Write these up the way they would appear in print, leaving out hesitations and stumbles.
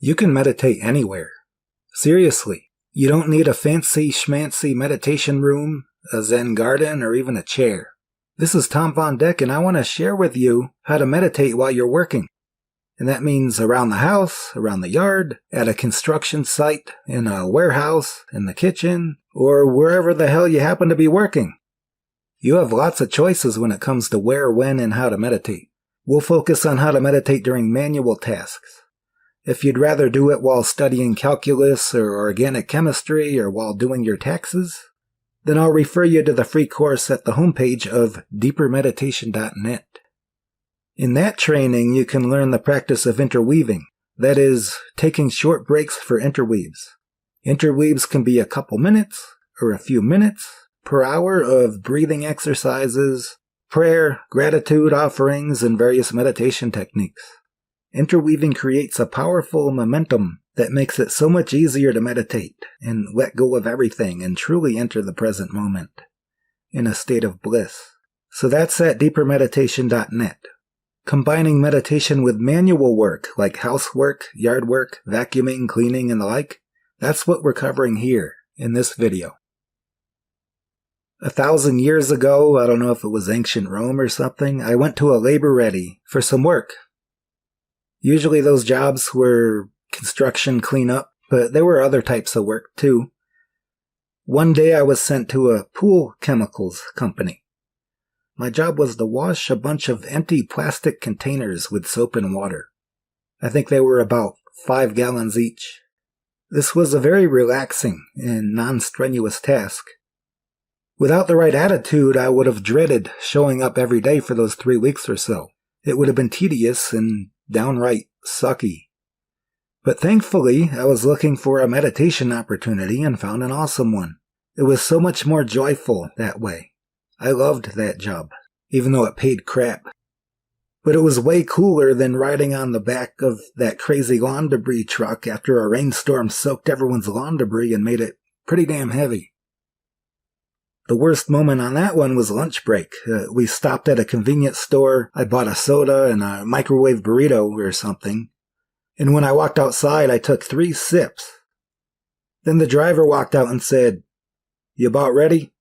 You can meditate anywhere. Seriously, you don't need a fancy schmancy meditation room, a Zen garden, or even a chair. This is Tom Von Deck, and I want to share with you how to meditate while you're working. And that means around the house, around the yard, at a construction site, in a warehouse, in the kitchen, or wherever the hell you happen to be working. You have lots of choices when it comes to where, when, and how to meditate. We'll focus on how to meditate during manual tasks. If you'd rather do it while studying calculus or organic chemistry or while doing your taxes, then I'll refer you to the free course at the homepage of deepermeditation.net. In that training, you can learn the practice of interweaving, that is, taking short breaks for interweaves. Interweaves can be a couple minutes or a few minutes per hour of breathing exercises, prayer, gratitude offerings, and various meditation techniques. Interweaving creates a powerful momentum that makes it so much easier to meditate and let go of everything and truly enter the present moment in a state of bliss. So that's at deepermeditation.net. Combining meditation with manual work like housework, yard work, vacuuming, cleaning, and the like, that's what we're covering here in this video. 1,000 years ago, I don't know if it was ancient Rome or something, I went to a labor ready for some work. Usually those jobs were construction cleanup, but there were other types of work too. One day I was sent to a pool chemicals company. My job was to wash a bunch of empty plastic containers with soap and water. I think they were about 5 gallons each. This was a very relaxing and non-strenuous task. Without the right attitude, I would have dreaded showing up every day for those 3 weeks or so. It would have been tedious and downright sucky. But thankfully, I was looking for a meditation opportunity and found an awesome one. It was so much more joyful that way. I loved that job, even though it paid crap. But it was way cooler than riding on the back of that crazy lawn debris truck after a rainstorm soaked everyone's lawn debris and made it pretty damn heavy. The worst moment on that one was lunch break. We stopped at a convenience store. I bought a soda and a microwave burrito or something. And when I walked outside, I took 3 sips. Then the driver walked out and said, "You about ready?"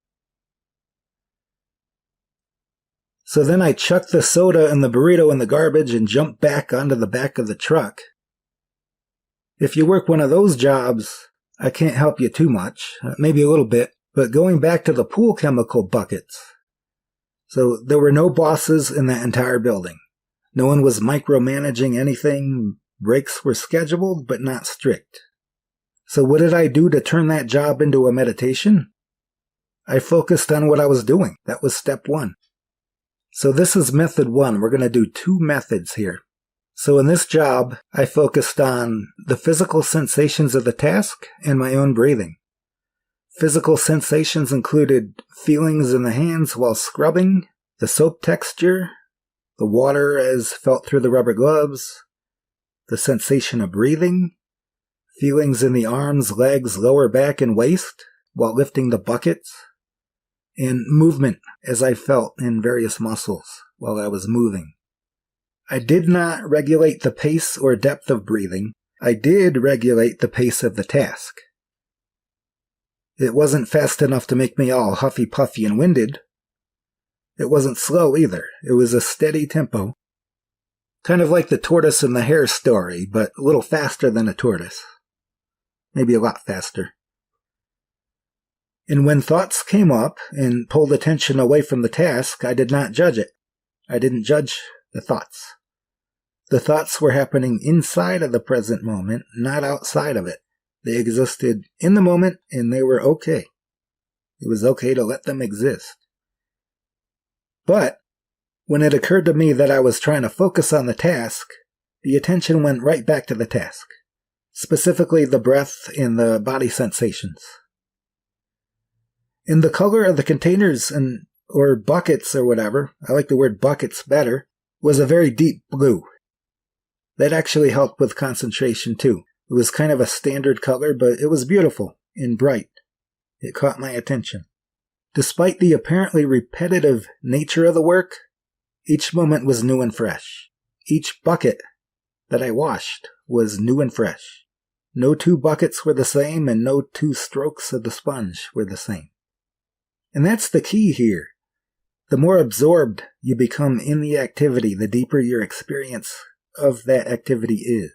So then I chucked the soda and the burrito in the garbage and jumped back onto the back of the truck. If you work one of those jobs, I can't help you too much, maybe a little bit. But going back to the pool chemical buckets. So there were no bosses in that entire building. No one was micromanaging anything. Breaks were scheduled, but not strict. So what did I do to turn that job into a meditation? I focused on what I was doing. That was step 1. So this is method 1. We're going to do 2 methods here. So in this job, I focused on the physical sensations of the task and my own breathing. Physical sensations included feelings in the hands while scrubbing, the soap texture, the water as felt through the rubber gloves, the sensation of breathing, feelings in the arms, legs, lower back, and waist while lifting the buckets, and movement as I felt in various muscles while I was moving. I did not regulate the pace or depth of breathing. I did regulate the pace of the task. It wasn't fast enough to make me all huffy-puffy and winded. It wasn't slow either. It was a steady tempo. Kind of like the tortoise and the hare story, but a little faster than a tortoise. Maybe a lot faster. And when thoughts came up and pulled attention away from the task, I did not judge it. I didn't judge the thoughts. The thoughts were happening inside of the present moment, not outside of it. They existed in the moment, and they were okay. It was okay to let them exist. But when it occurred to me that I was trying to focus on the task, the attention went right back to the task, specifically the breath and the body sensations. And the color of the containers or buckets or whatever, I like the word buckets better, was a very deep blue. That actually helped with concentration too. It was kind of a standard color, but it was beautiful and bright. It caught my attention. Despite the apparently repetitive nature of the work, each moment was new and fresh. Each bucket, that I washed was new and fresh. No two buckets were the same, and no two strokes of the sponge were the same. And that's the key here. The more absorbed you become in the activity, the deeper your experience of that activity is.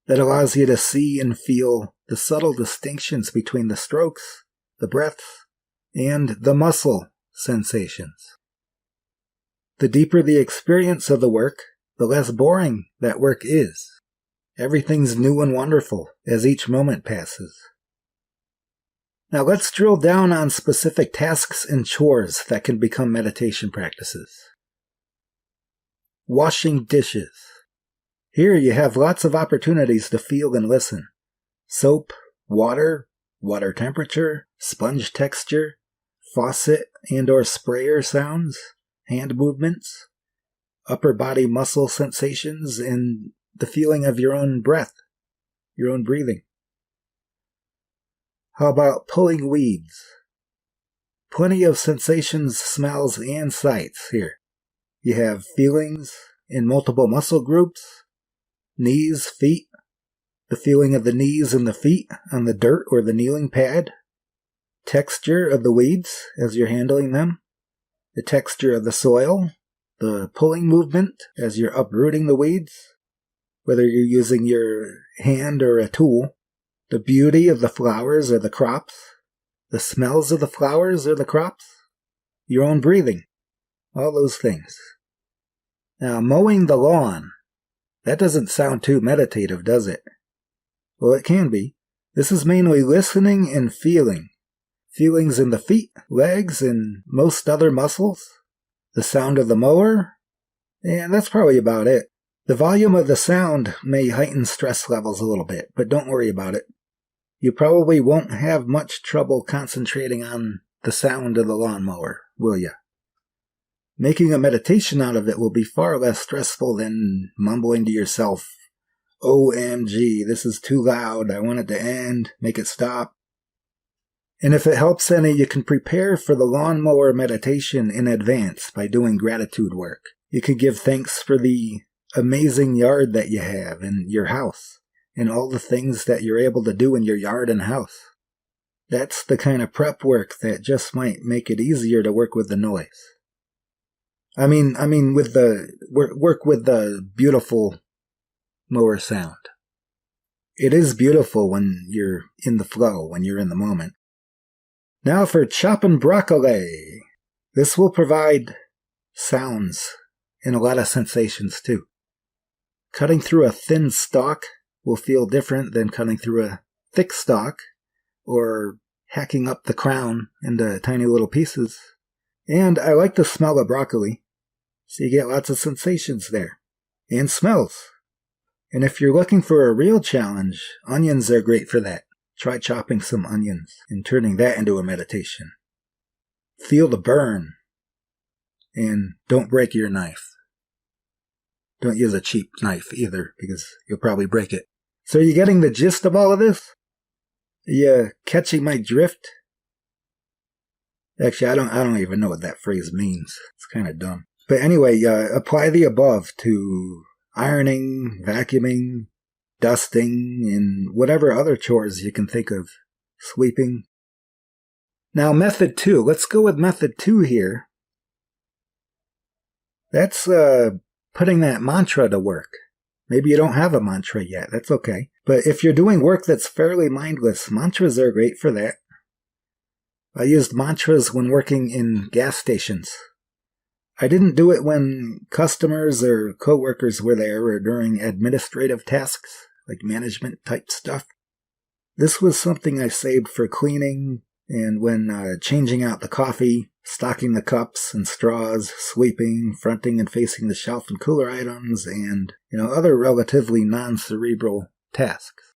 That allows you to see and feel the subtle distinctions between the strokes, the breaths, and the muscle sensations. The deeper the experience of the work, the less boring that work is. Everything's new and wonderful as each moment passes. Now let's drill down on specific tasks and chores that can become meditation practices. Washing dishes. Here you have lots of opportunities to feel and listen. Soap, water, water temperature, sponge texture, faucet and or sprayer sounds, hand movements, upper body muscle sensations, and the feeling of your own breath, your own breathing. How about pulling weeds? Plenty of sensations, smells, and sights here. You have feelings in multiple muscle groups, knees, feet, the feeling of the knees and the feet on the dirt or the kneeling pad, texture of the weeds as you're handling them, the texture of the soil, the pulling movement as you're uprooting the weeds, whether you're using your hand or a tool, the beauty of the flowers or the crops, the smells of the flowers or the crops, your own breathing, all those things. Now, mowing the lawn, that doesn't sound too meditative, does it? Well, it can be. This is mainly listening and feeling. Feelings in the feet, legs, and most other muscles. The sound of the mower, and that's probably about it. The volume of the sound may heighten stress levels a little bit, but don't worry about it. You probably won't have much trouble concentrating on the sound of the lawnmower, will you? Making a meditation out of it will be far less stressful than mumbling to yourself, OMG, this is too loud, I want it to end, make it stop. And if it helps any, you can prepare for the lawnmower meditation in advance by doing gratitude work. You can give thanks for the amazing yard that you have in your house and all the things that you're able to do in your yard and house. That's the kind of prep work that just might make it easier to work with the noise. I mean with the work with the beautiful mower sound. It is beautiful when you're in the flow, when you're in the moment. Now for chopping broccoli. This will provide sounds and a lot of sensations too. Cutting through a thin stalk will feel different than cutting through a thick stalk or hacking up the crown into tiny little pieces. And I like the smell of broccoli, so you get lots of sensations there. And smells. And if you're looking for a real challenge, onions are great for that. Try chopping some onions and turning that into a meditation. Feel the burn. And don't break your knife. Don't use a cheap knife either, because you'll probably break it. So are you getting the gist of all of this? Are you catching my drift? Actually, I don't even know what that phrase means. It's kind of dumb. But anyway, apply the above to ironing, vacuuming, dusting, and whatever other chores you can think of. Sweeping. Now, method 2. Let's go with method 2 here. That's putting that mantra to work. Maybe you don't have a mantra yet. That's okay. But if you're doing work that's fairly mindless, mantras are great for that. I used mantras when working in gas stations. I didn't do it when customers or coworkers were there or during administrative tasks, like management type stuff. This was something I saved for cleaning and when changing out the coffee, stocking the cups and straws, sweeping, fronting and facing the shelf and cooler items, and other relatively non-cerebral tasks.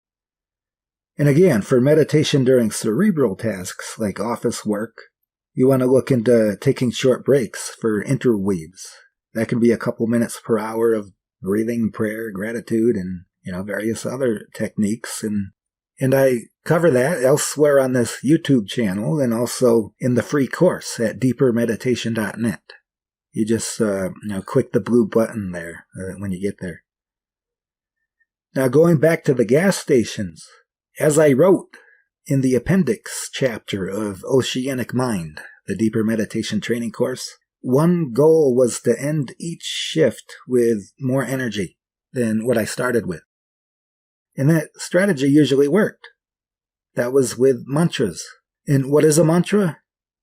And again, for meditation during cerebral tasks like office work, you want to look into taking short breaks for interweaves. That can be a couple minutes per hour of breathing, prayer, gratitude, and various other techniques. And I cover that elsewhere on this YouTube channel and also in the free course at deepermeditation.net. You just click the blue button there when you get there. Now going back to the gas stations, as I wrote in the appendix chapter of Oceanic Mind, the Deeper Meditation Training course, one goal was to end each shift with more energy than what I started with. And that strategy usually worked. That was with mantras. And what is a mantra?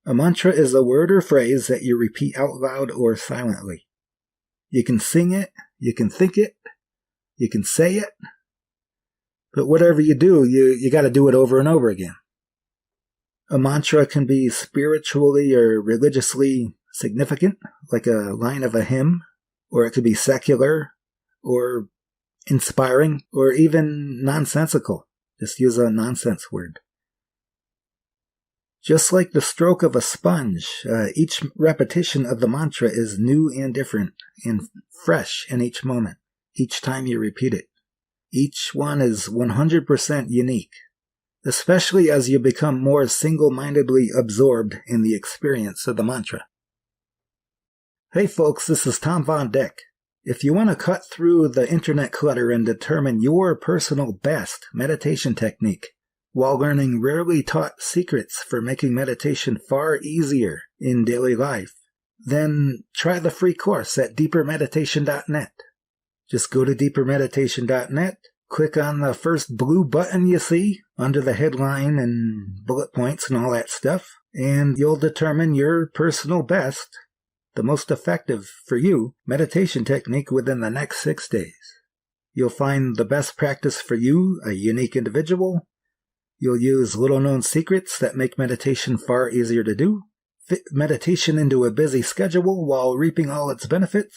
A mantra is a word or phrase that you repeat out loud or silently. You can sing it, you can think it, you can say it, but whatever you do, you got to do it over and over again. A mantra can be spiritually or religiously significant, like a line of a hymn, or it could be secular, or inspiring, or even nonsensical. Just use a nonsense word. Just like the stroke of a sponge, each repetition of the mantra is new and different and fresh in each moment, each time you repeat it. Each one is 100% unique, especially as you become more single-mindedly absorbed in the experience of the mantra. Hey folks, this is Tom Von Deck. If you want to cut through the internet clutter and determine your personal best meditation technique, while learning rarely taught secrets for making meditation far easier in daily life, then try the free course at deepermeditation.net. Just go to deepermeditation.net, click on the first blue button you see under the headline and bullet points and all that stuff, and you'll determine your personal best, the most effective for you, meditation technique within the next 6 days. You'll find the best practice for you, a unique individual. You'll use little-known secrets that make meditation far easier to do, fit meditation into a busy schedule while reaping all its benefits,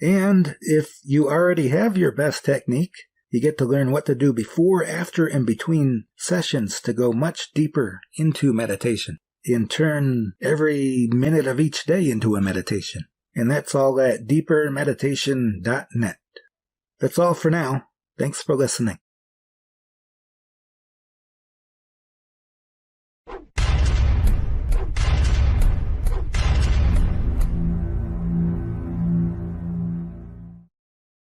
and if you already have your best technique, you get to learn what to do before, after, and between sessions to go much deeper into meditation and turn every minute of each day into a meditation. And that's all at deepermeditation.net. That's all for now. Thanks for listening.